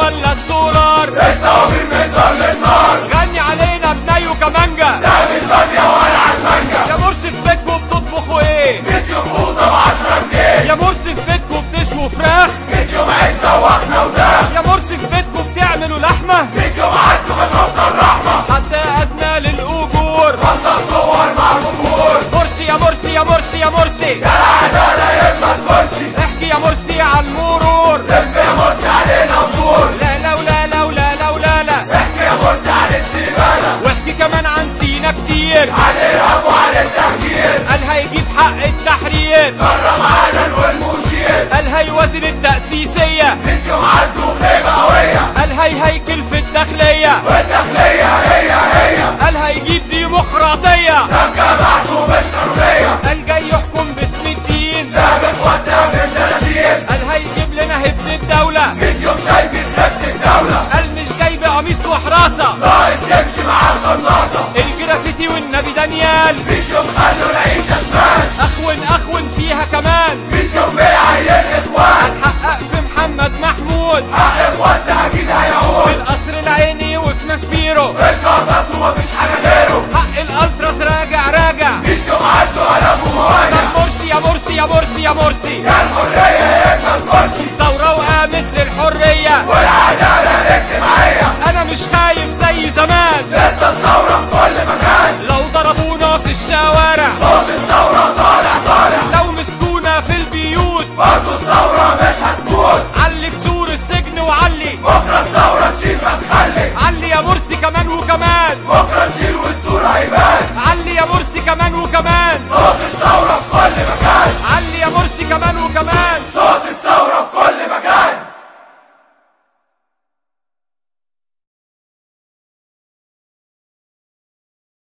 ولا السولار، الطوابير من دار للنار، غني علينا بني وكمانجا، لا بالبامية ولا عالمانجا. يا مرسي في بيتكم بتطبخوا ايه؟ فيديو فوطة ب10 جنيه، يا مرسي في بيتكم بتشووا فراخ، فيديو عيش دوخنا وداخ، يا مرسي في بيتكم بتعملوا لحمة، فيديو معدوا ما شفنا الرحمة، حتى أدنى للأجور، وصل صور مع الجمهور. مرسي يا مرسي يا مرسي يا مرسي، يا العدالة يبقى كرسي، احكي يا مرسي على المرور، لف يا مرسي علينا ودور، لا لا ولا لا ولا لا ولا لا، احكي يا مرسي عن الزبالة، واحكي كمان عن سينا كتير، عن الإرهاب وعن التهجير، قال هيجيب حق التحرير، كرم عدن والمشير، قال هيوازن التأسيسية، فيديو معدوا خيبة قوية، قال هيكل في الداخلية، والداخلية هي قال هيجيب ديمقراطية، سمكة محسوب مش قانونية، قال جاي يحكم باسم الدين، ثابت وقتها من 30، قال هيجيب لنا هبة الدولة، فيديو شايفين خدت الدولة، قال مش جايب قميص وحراسة، ناقص يمشي مع القناصة، الجرافيتي والنبي دانيال، فيديو خلوا العيشة شمال، أخون فيها كمان، فيديو بيعين إخوان، حقق في محمد محمود، حق إخواننا أكيد في هيعود، القصر العيني وفي ناسبيرو، القصص ومفيش حاجة غيره، حق الألتراس راجع، فيديو عدوا على أبو مواجع، طب مرسي يا مرسي يا مرسي يا مرسي، يا الحرية يبقى الكرسي، ثورة وقامت للحرية، والعدالة الاجتماعية، أنا مش خايف زي زمان، لسه الثورة في كل مكان، لو ضربونا في الشوارع، صوت